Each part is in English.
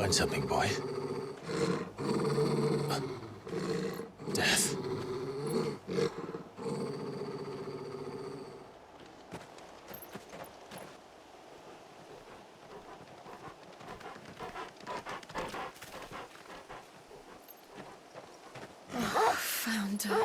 find something, boy. Death. Found her.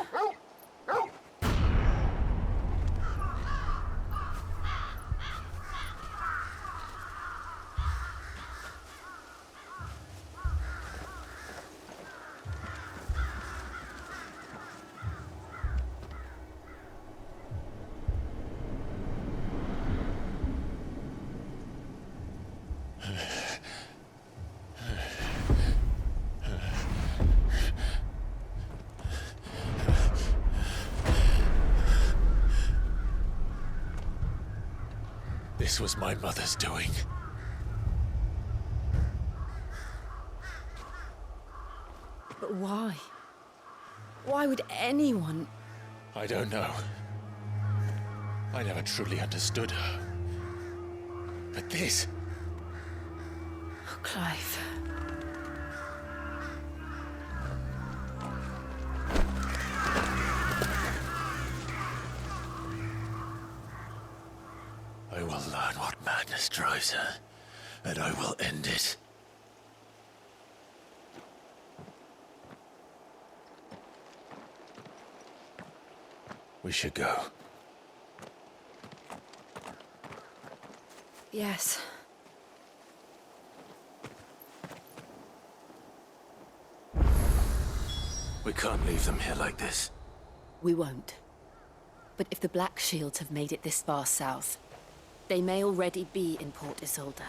This was my mother's doing. But why? Why would anyone... I don't know. I never truly understood her. But this... Oh, Clive. I will learn what madness drives her, and I will end it. We should go. Yes. We can't leave them here like this. We won't. But if the Black Shields have made it this far south, they may already be in Port Isolde.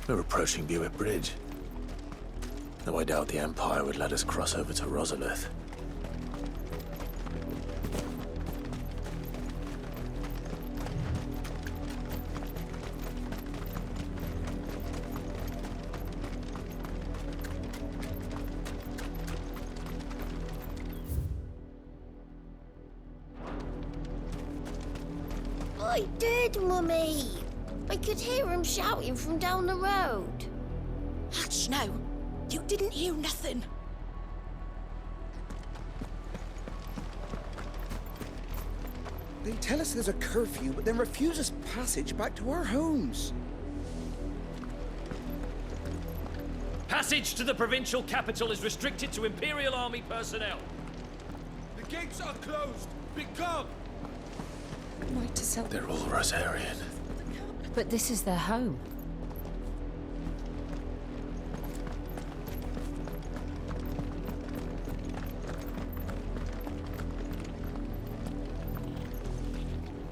We're approaching Buick Bridge. Though I doubt the Empire would let us cross over to Rosalith. I did, Mummy. I could hear him shouting from down the road. Hush, no. You didn't hear nothing. They tell us there's a curfew, but then refuse us passage back to our homes. Passage to the provincial capital is restricted to Imperial Army personnel. The gates are closed. Be gone. Might as well. They're all Rosarian. But this is their home.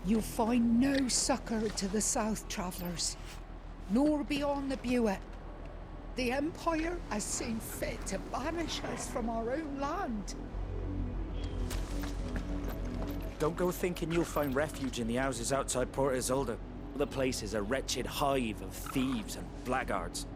You find no succor to the south travellers, nor beyond the Buet. The Empire has seen fit to banish us from our own land. Don't go thinking you'll find refuge in the houses outside Port Isolde. The place is a wretched hive of thieves and blackguards.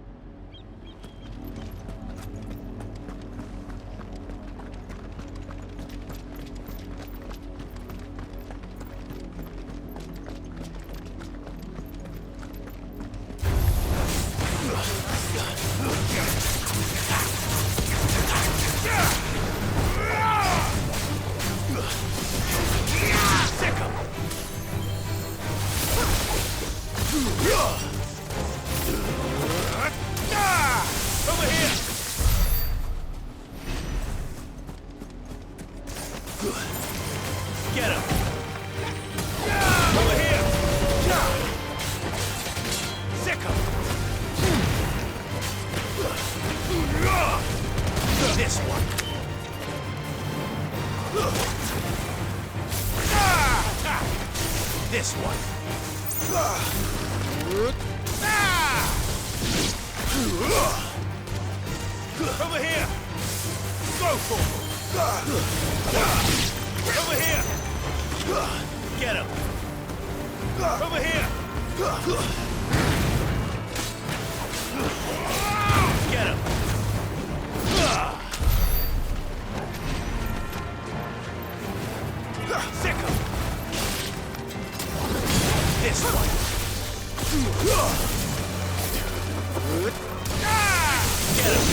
Get him! Over here! Sick him! This one. This one. Over here. Go for it. Over here. Get him. Over here. Get him. Sick him. This one. Get him.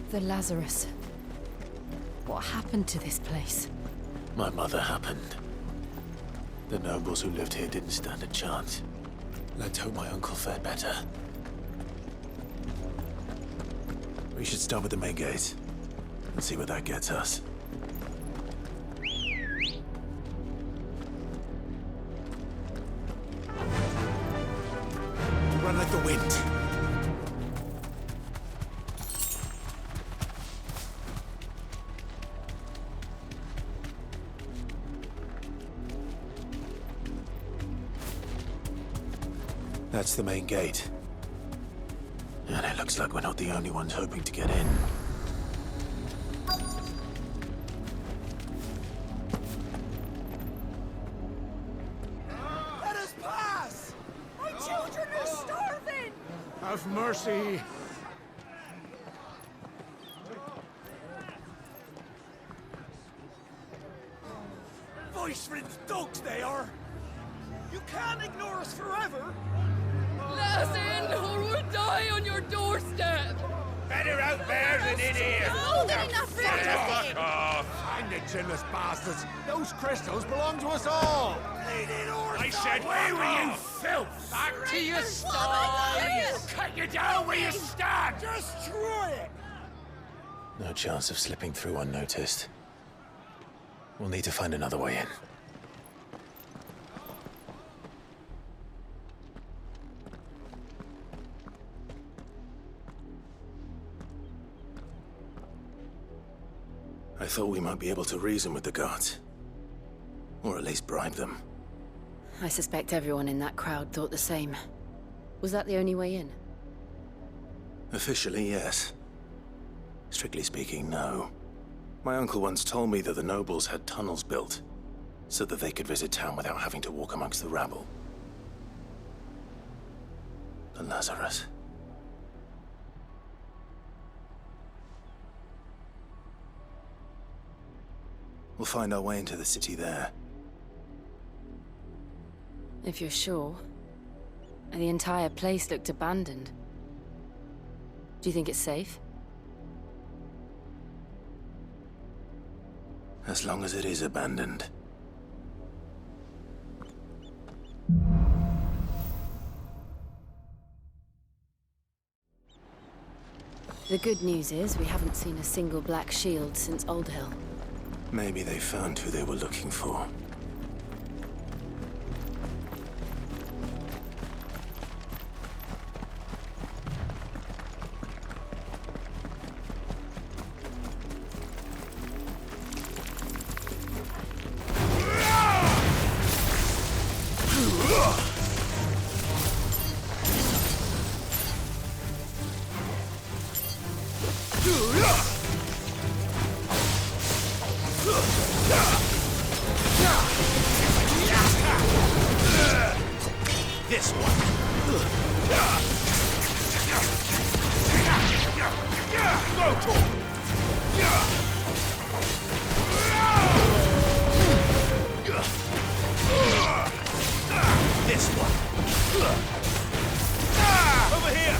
The Lazarus. What happened to this place? My mother happened. The nobles who lived here didn't stand a chance. Let's hope my uncle fared better. We should start with the main gate and see where that gets us. Run like the wind. That's the main gate. And it looks like we're not the only ones hoping to get in. Let us pass! My children are starving! Have mercy! Voice-rinsed dogs they are! You can't ignore us forever! Let us in, or we'll die on your doorstep! Better out there than in here! More than enough for everything! Fuck off! Find the chinless bastards! Those crystals belong to us all! I said, away with you, filth! Back to your sties! Cut you down where you stand! Destroy it! No chance of slipping through unnoticed. We'll need to find another way in. I thought we might be able to reason with the guards. Or at least bribe them. I suspect everyone in that crowd thought the same. Was that the only way in? Officially, yes. Strictly speaking, no. My uncle once told me that the nobles had tunnels built, so that they could visit town without having to walk amongst the rabble. The Lazarus. We'll find our way into the city there. If you're sure. The entire place looked abandoned. Do you think it's safe? As long as it is abandoned. The good news is we haven't seen a single black shield since Old Hill. Maybe they found who they were looking for. This one. Go to him. This one. Over here.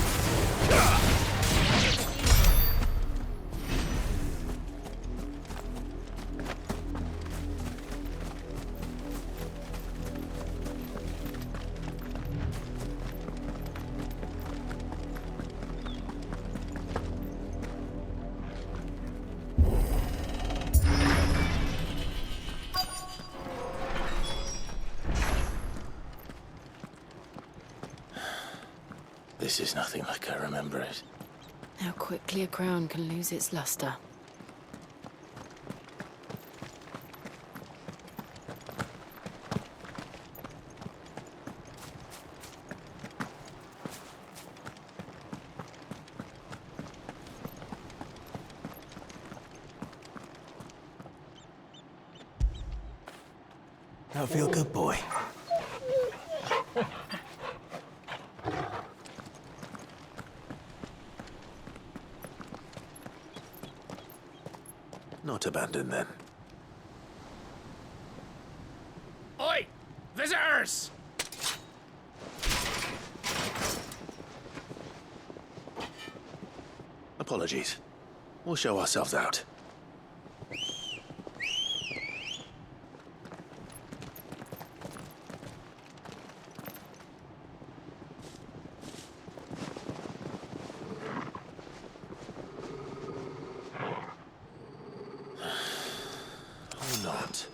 This is nothing like I remember it. How quickly a crown can lose its luster. Now feel good, boy. Not abandoned, then. Oi! Visitors! Apologies. We'll show ourselves out. Or not.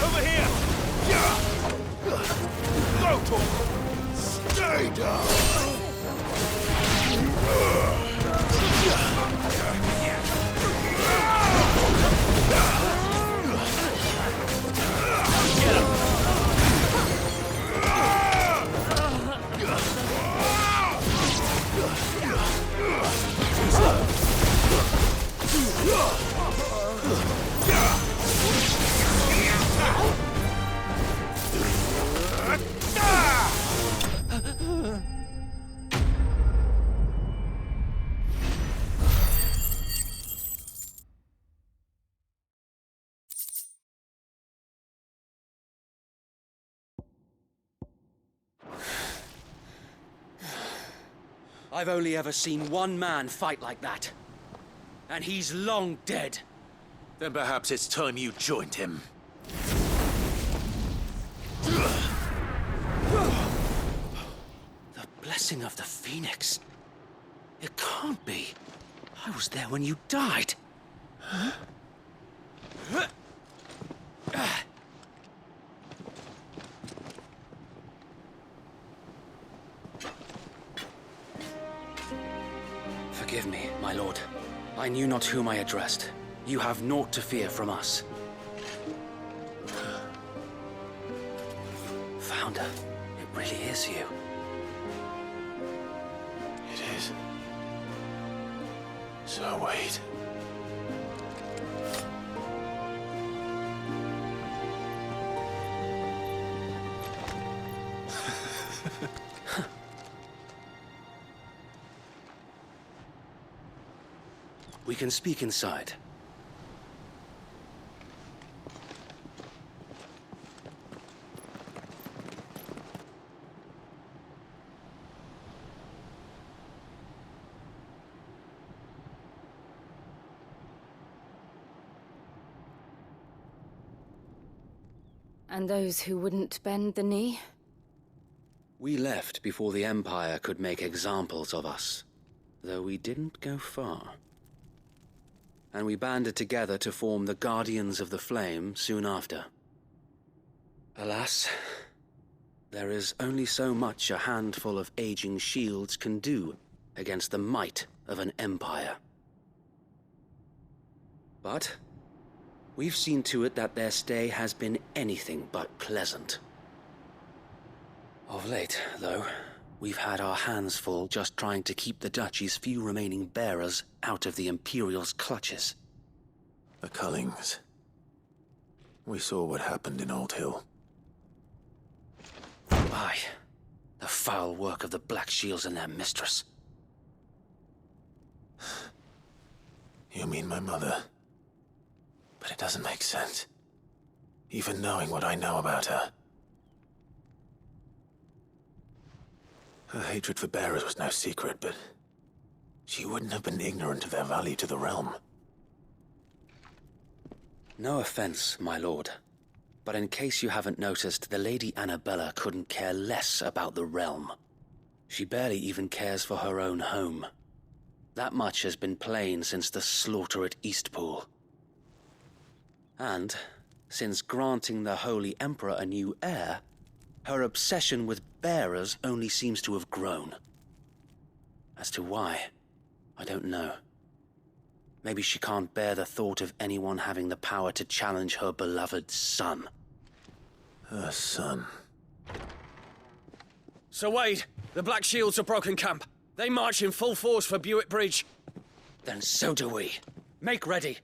Over here. Go to him. Stay down. I've only ever seen one man fight like that. And he's long dead. Then perhaps it's time you joined him. The blessing of the Phoenix. It can't be. I was there when you died. Huh? Forgive me, my lord. I knew not whom I addressed. You have naught to fear from us. Founder, it really is you. It is. So wait. We can speak inside. And those who wouldn't bend the knee? We left before the Empire could make examples of us, though we didn't go far. And we banded together to form the Guardians of the Flame soon after. Alas, there is only so much a handful of aging shields can do against the might of an empire. But we've seen to it that their stay has been anything but pleasant. Of late, though, We've had our hands full just trying to keep the Duchy's few remaining bearers out of the Imperial's clutches. The Cullings. We saw what happened in Old Hill. Aye. The foul work of the Black Shields and their mistress. You mean my mother? But it doesn't make sense. Even knowing what I know about her. Her hatred for bearers was no secret, but she wouldn't have been ignorant of their value to the realm. No offense, my lord. But in case you haven't noticed, the Lady Annabella couldn't care less about the realm. She barely even cares for her own home. That much has been plain since the slaughter at Eastpool. And, since granting the Holy Emperor a new heir, her obsession with bearers only seems to have grown. As to why, I don't know. Maybe she can't bear the thought of anyone having the power to challenge her beloved son. Her son. Sir Wade, the Black Shields have broken camp. They march in full force for Buick Bridge. Then so do we. Make ready.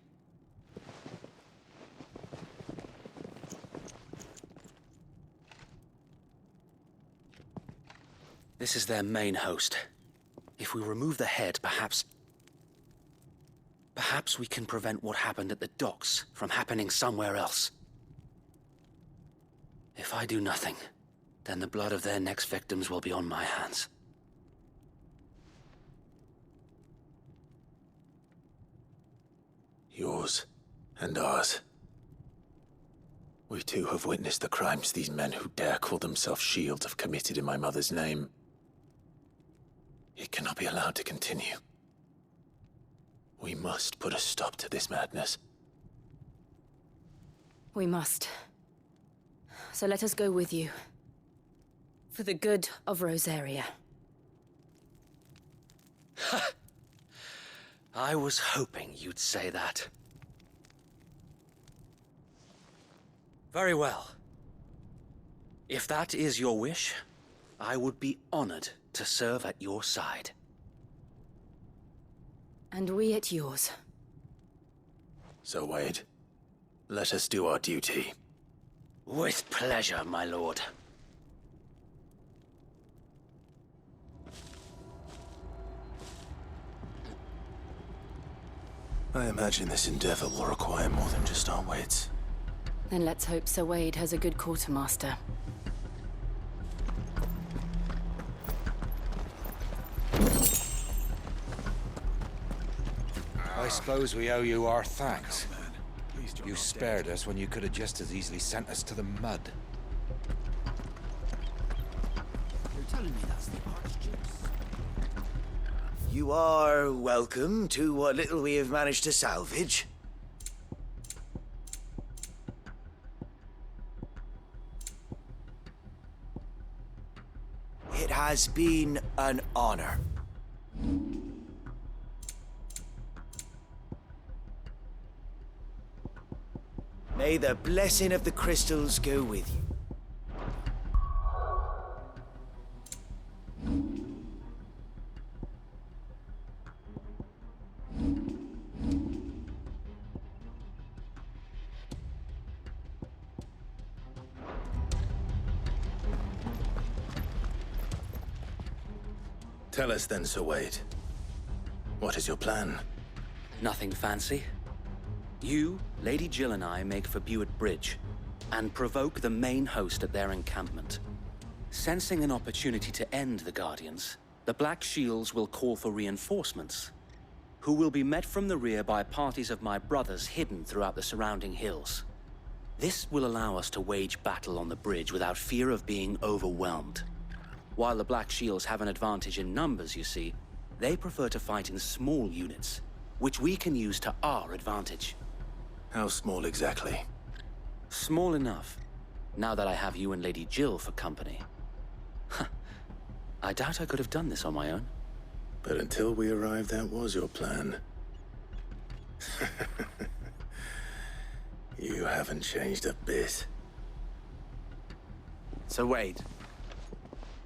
This is their main host. If we remove the head, perhaps we can prevent what happened at the docks from happening somewhere else. If I do nothing, then the blood of their next victims will be on my hands. Yours and ours. We too have witnessed the crimes these men who dare call themselves shields have committed in my mother's name. It cannot be allowed to continue. We must put a stop to this madness. We must. So let us go with you. For the good of Rosaria. I was hoping you'd say that. Very well. If that is your wish, I would be honored to serve at your side. And we at yours. So, Wade, let us do our duty. With pleasure, my lord. I imagine this endeavor will require more than just our wits. Then let's hope Sir Wade has a good quartermaster. I suppose we owe you our thanks. You spared us when you could have just as easily sent us to the mud. You're telling me that's the Archduke's? You are welcome to what little we have managed to salvage. It has been an honor. May the blessing of the crystals go with you. Tell us then, Sir Wade. What is your plan? Nothing fancy. You, Lady Jill and I make for Buick Bridge, and provoke the main host at their encampment. Sensing an opportunity to end the Guardians, the Black Shields will call for reinforcements, who will be met from the rear by parties of my brothers hidden throughout the surrounding hills. This will allow us to wage battle on the bridge without fear of being overwhelmed. While the Black Shields have an advantage in numbers, you see, they prefer to fight in small units, which we can use to our advantage. How small exactly? Small enough, now that I have you and Lady Jill for company. I doubt I could have done this on my own. But until we arrived, that was your plan. You haven't changed a bit. So Wade,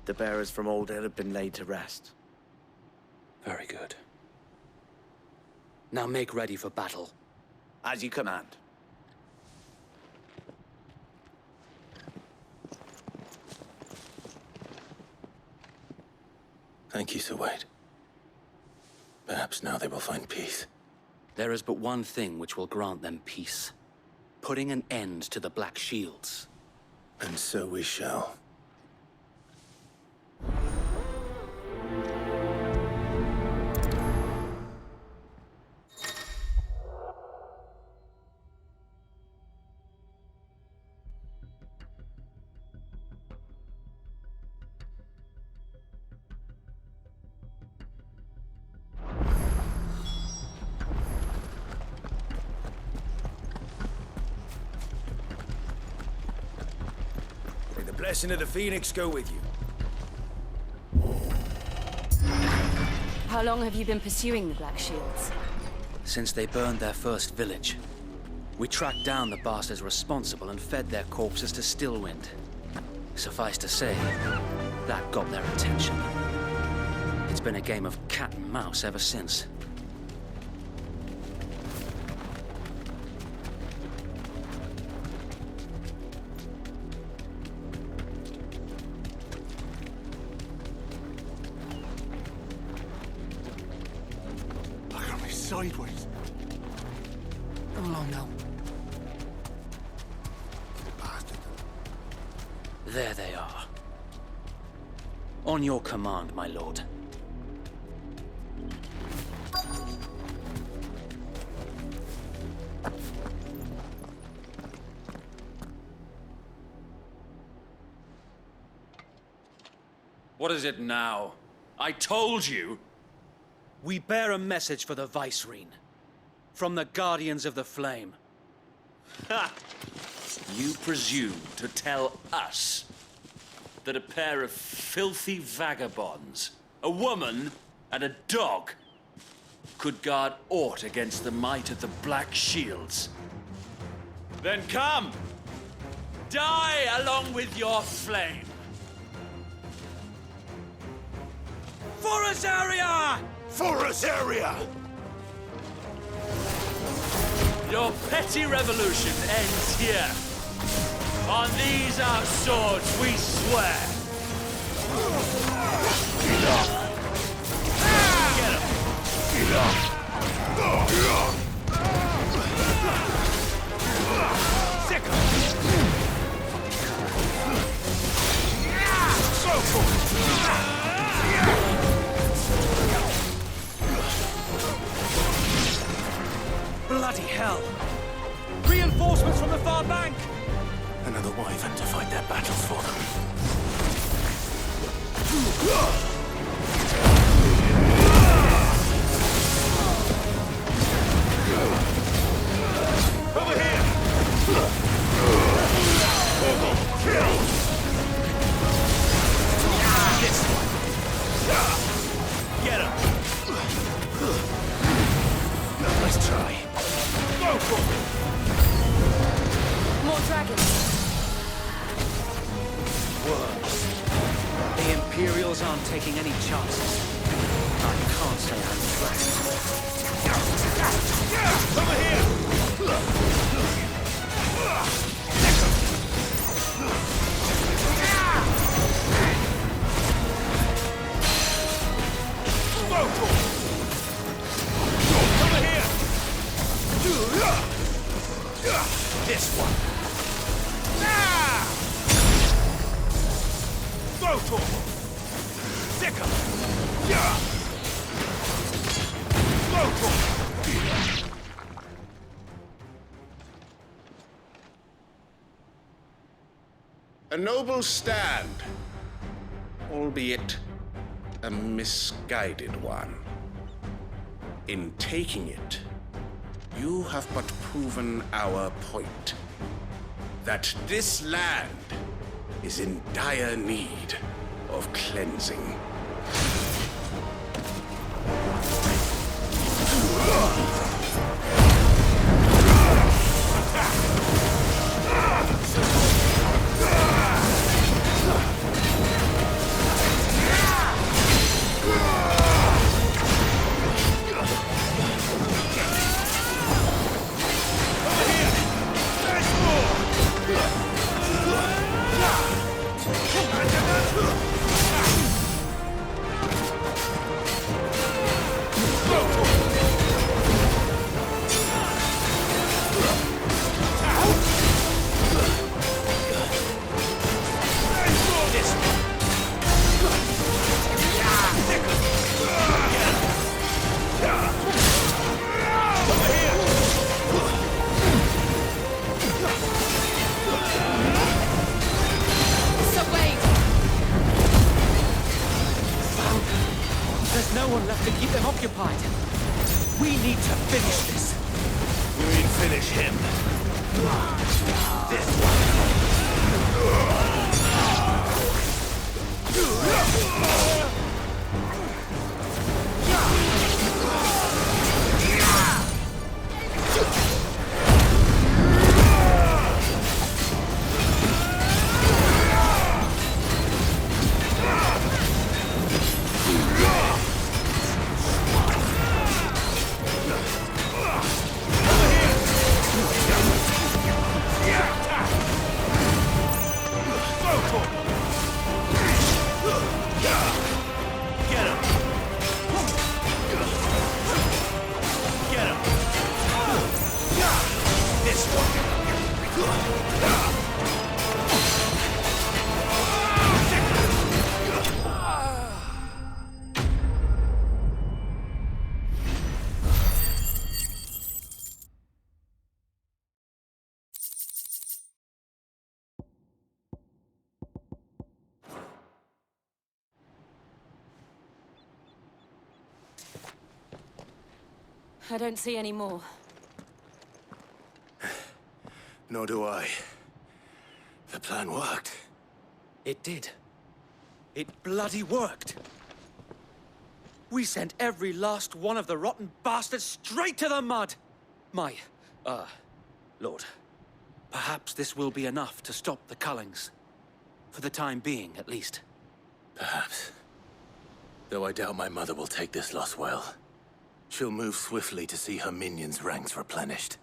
The bearers from Old Hill have been laid to rest. Very good. Now make ready for battle. As you command. Thank you, Sir Wade. Perhaps now they will find peace. There is but one thing which will grant them peace. Putting an end to the Black Shields. And so we shall. Blessing of the Phoenix go with you. How long have you been pursuing the Black Shields? Since they burned their first village. We tracked down the bastards responsible and fed their corpses to Stillwind. Suffice to say, that got their attention. It's been a game of cat and mouse ever since. Sideways. Oh no. Bastard. There they are. On your command, my lord. What is it now? I told you! We bear a message for the Vicereine. From the Guardians of the Flame. Ha! You presume to tell us that a pair of filthy vagabonds, a woman and a dog, could guard aught against the might of the Black Shields? Then come! Die along with your flame! For Azaria! For Azaria! Your petty revolution ends here. On these our swords we swear. Get up! Get him! Get up! Sick him! So cool! Bloody hell! Reinforcements from the far bank! Another wyvern to fight their battles for them. Over here! Kill! This one! Get him! Let's try. Go for it! More dragons. Worms. The Imperials aren't taking any chances. I can't say I'm impressed. Over here! Go for it! Over here! This one! Go for it! Sick him! Go for it! A noble stand, albeit a misguided one. In taking it, you have but proven our point. That this land is in dire need of cleansing. keep them occupied. We need to finish this. We'll finish him. This one. I don't see any more. Nor do I. The plan worked. It did. It bloody worked. We sent every last one of the rotten bastards straight to the mud! Lord, perhaps this will be enough to stop the Cullings. For the time being, at least. Perhaps. Though I doubt my mother will take this loss well. She'll move swiftly to see her minions' ranks replenished.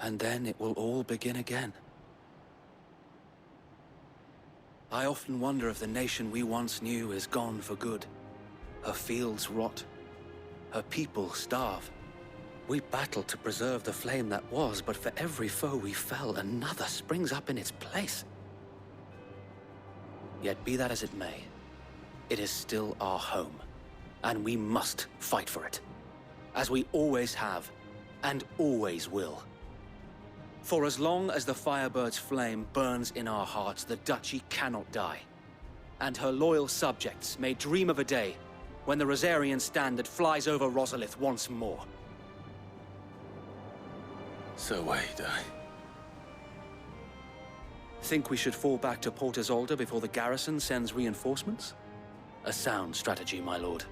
And then it will all begin again. I often wonder if the nation we once knew is gone for good. Her fields rot. Her people starve. We battled to preserve the flame that was, but for every foe we fell, another springs up in its place. Yet be that as it may, it is still our home, and we must fight for it. As we always have, and always will. For as long as the Firebird's flame burns in our hearts, the Duchy cannot die. And her loyal subjects may dream of a day when the Rosarian standard flies over Rosalith once more. So wait, Think we should fall back to Port Isolde before the garrison sends reinforcements? A sound strategy, my lord.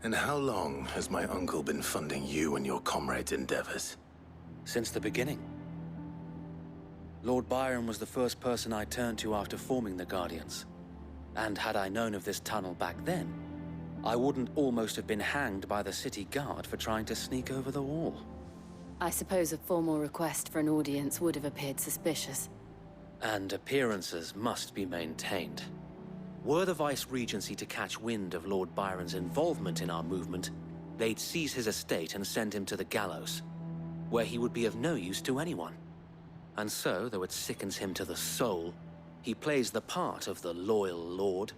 And how long has my uncle been funding you and your comrades' endeavors? Since the beginning. Lord Byron was the first person I turned to after forming the Guardians. And had I known of this tunnel back then, I wouldn't almost have been hanged by the city guard for trying to sneak over the wall. I suppose a formal request for an audience would have appeared suspicious. And appearances must be maintained. Were the Vice-Regency to catch wind of Lord Byron's involvement in our movement, they'd seize his estate and send him to the gallows, where he would be of no use to anyone. And so, though it sickens him to the soul, he plays the part of the loyal lord,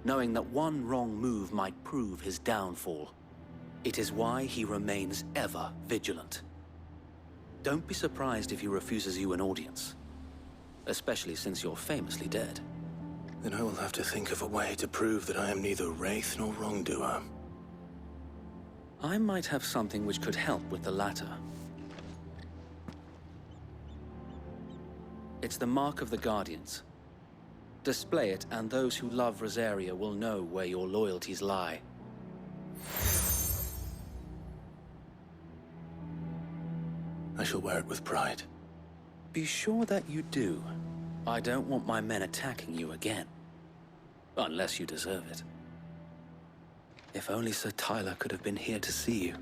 knowing that one wrong move might prove his downfall. It is why he remains ever vigilant. Don't be surprised if he refuses you an audience, especially since you're famously dead. Then I will have to think of a way to prove that I am neither wraith nor wrongdoer. I might have something which could help with the latter. It's the mark of the Guardians. Display it, and those who love Rosaria will know where your loyalties lie. I shall wear it with pride. Be sure that you do. I don't want my men attacking you again. Unless you deserve it. If only Sir Tyler could have been here to see you.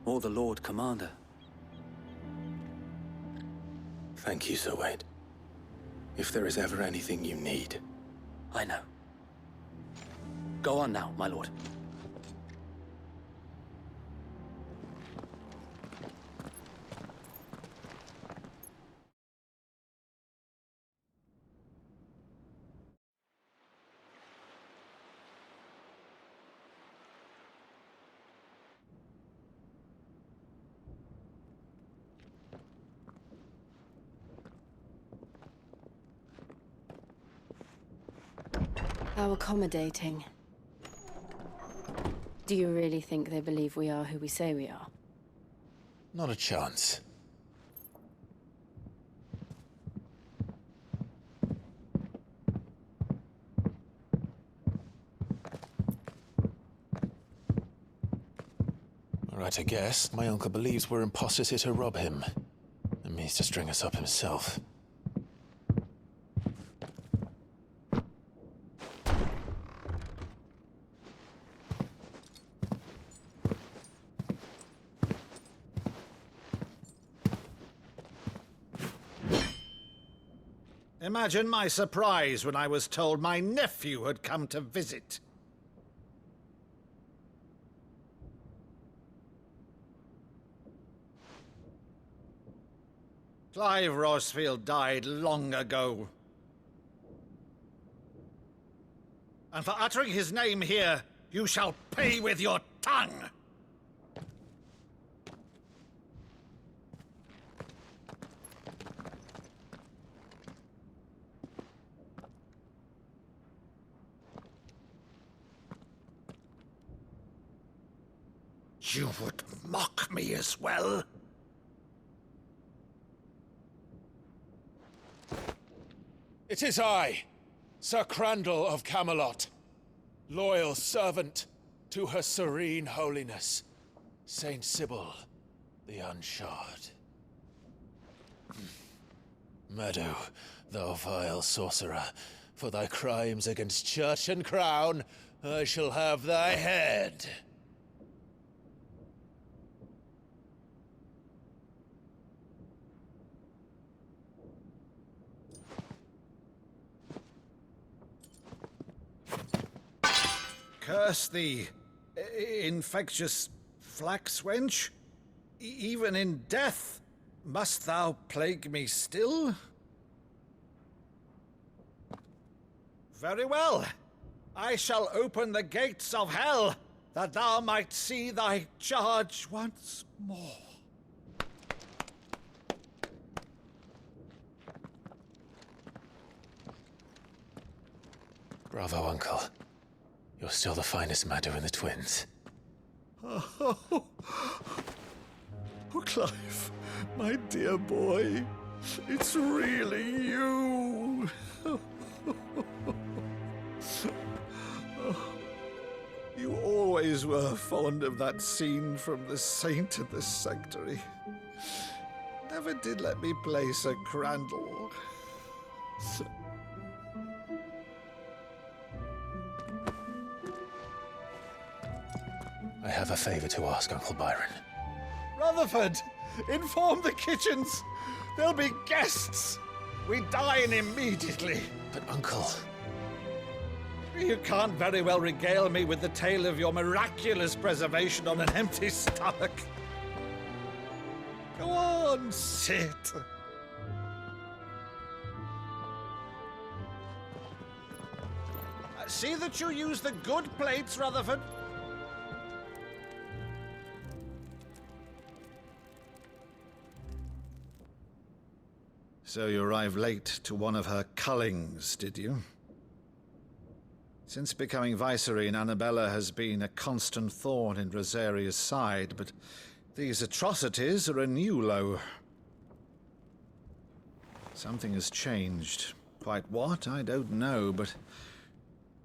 Or the Lord Commander. Thank you, Sir Wade. If there is ever anything you need. I know. Go on now, my lord. How accommodating. Do you really think they believe we are who we say we are? Not a chance. Right, I guess. My uncle believes we're imposters here to rob him. And means to string us up himself. Imagine my surprise when I was told my nephew had come to visit. Clive Rosefield died long ago. And for uttering his name here, you shall pay with your tongue! You would mock me as well? It is I, Sir Crandall of Camelot, loyal servant to Her Serene Holiness, Saint Sybil the Unshod. Meadow, thou vile sorcerer, for thy crimes against church and crown, I shall have thy head. Curse thee, infectious flax wench. Even in death, must thou plague me still? Very well. I shall open the gates of hell, that thou might see thy charge once more. Bravo, Uncle. You're still the finest Meadow in the twins. Oh, Clive, my dear boy, it's really you. You always were fond of that scene from The Saint and the Sanctuary. Never did let me play Sir Crandall. I have a favor to ask, Uncle Byron. Rutherford, inform the kitchens. There'll be guests. We dine immediately. But, Uncle... You can't very well regale me with the tale of your miraculous preservation on an empty stomach. Go on, sit. See that you use the good plates, Rutherford. So you arrived late to one of her cullings, did you? Since becoming Vicereine, Annabella has been a constant thorn in Rosaria's side, but these atrocities are a new low. Something has changed. Quite what, I don't know, but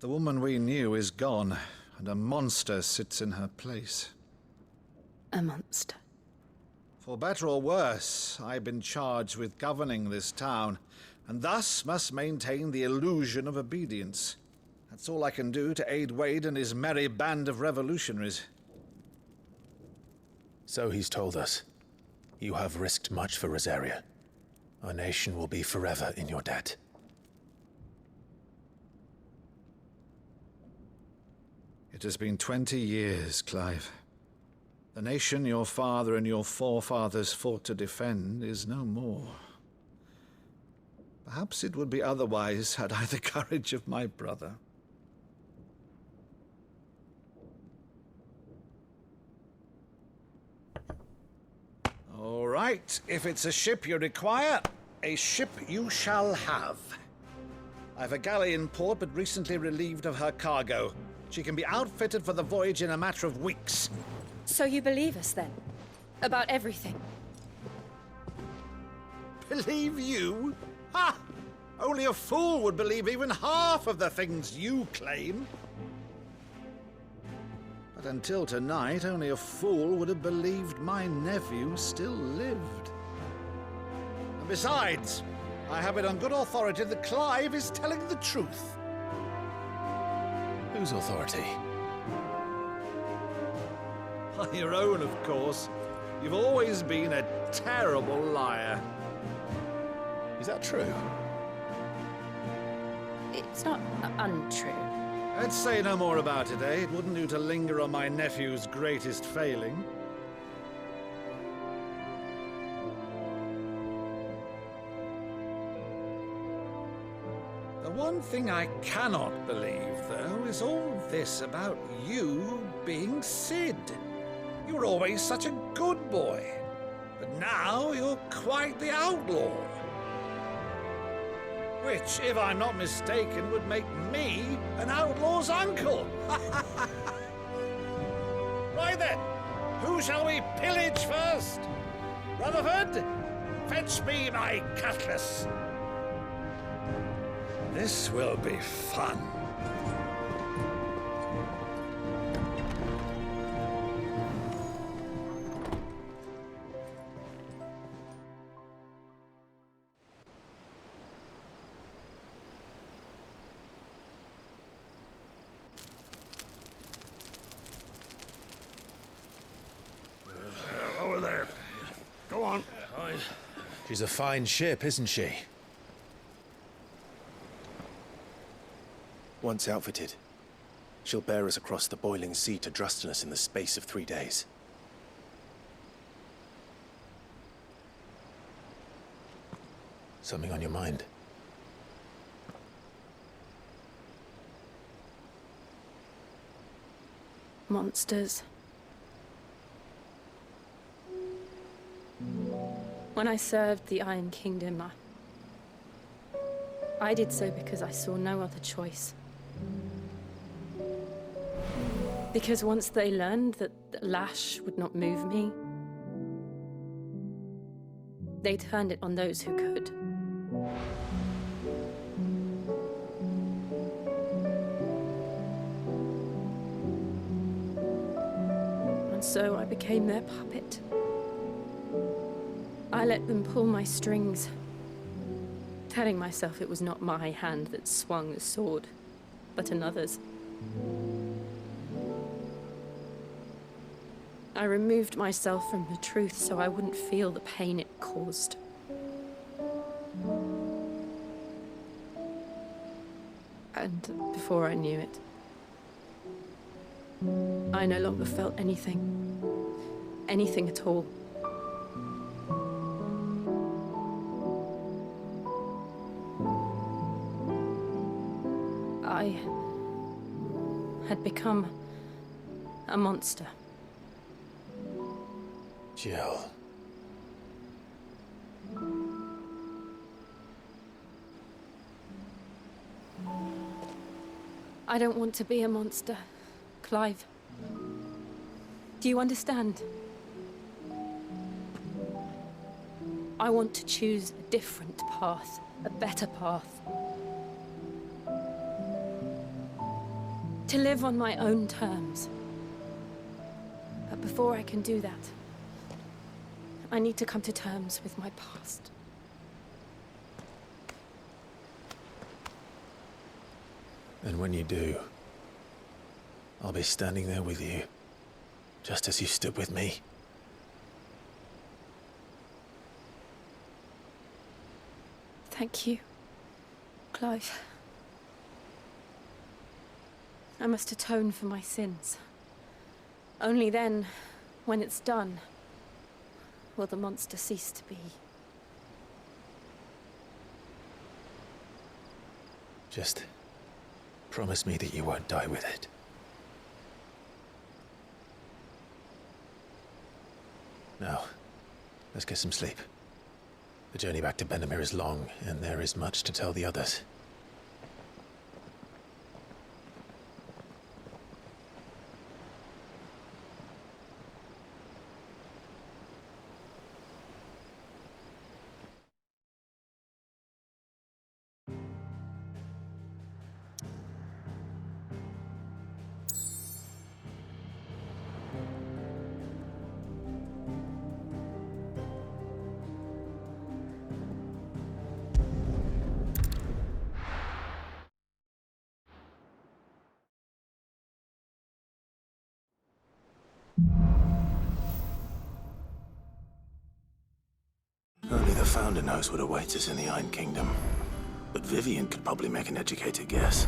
the woman we knew is gone, and a monster sits in her place. A monster? For better or worse, I've been charged with governing this town, and thus must maintain the illusion of obedience. That's all I can do to aid Wade and his merry band of revolutionaries. So he's told us. You have risked much for Rosaria. Our nation will be forever in your debt. It has been 20 years, Clive. The nation your father and your forefathers fought to defend is no more. Perhaps it would be otherwise had I the courage of my brother. All right, if it's a ship you require, a ship you shall have. I've a galley in port, but recently relieved of her cargo. She can be outfitted for the voyage in a matter of weeks. So you believe us, then? About everything? Believe you? Ha! Only a fool would believe even half of the things you claim. But until tonight, only a fool would have believed my nephew still lived. And besides, I have it on good authority that Clive is telling the truth. Whose authority? On your own, of course. You've always been a terrible liar. Is that true? It's not untrue. Let's say no more about it, eh? It wouldn't do to linger on my nephew's greatest failing. The one thing I cannot believe, though, is all this about you being Sid. You were always such a good boy, but now you're quite the outlaw. Which, if I'm not mistaken, would make me an outlaw's uncle. Right then, who shall we pillage first? Rutherford, fetch me my cutlass. This will be fun. Over there. Go on. She's a fine ship, isn't she? Once outfitted, she'll bear us across the boiling sea to Drusteness in the space of 3 days. Something on your mind? Monsters. When I served the Iron Kingdom, I did so because I saw no other choice. Because once they learned that the lash would not move me, they turned it on those who could. And so I became their puppet. I let them pull my strings, telling myself it was not my hand that swung the sword, but another's. I removed myself from the truth so I wouldn't feel the pain it caused. And before I knew it, I no longer felt anything. Anything at all. I had become a monster. Jill. I don't want to be a monster, Clive. Do you understand? I want to choose a different path, a better path. To live on my own terms. But before I can do that, I need to come to terms with my past. And when you do, I'll be standing there with you, just as you stood with me. Thank you, Clive. I must atone for my sins. Only then, when it's done, will the monster cease to be. Just promise me that you won't die with it. Now, let's get some sleep. The journey back to Benamir is long, and there is much to tell the others. Only the Founder knows what awaits us in the Iron Kingdom. But Vivian could probably make an educated guess.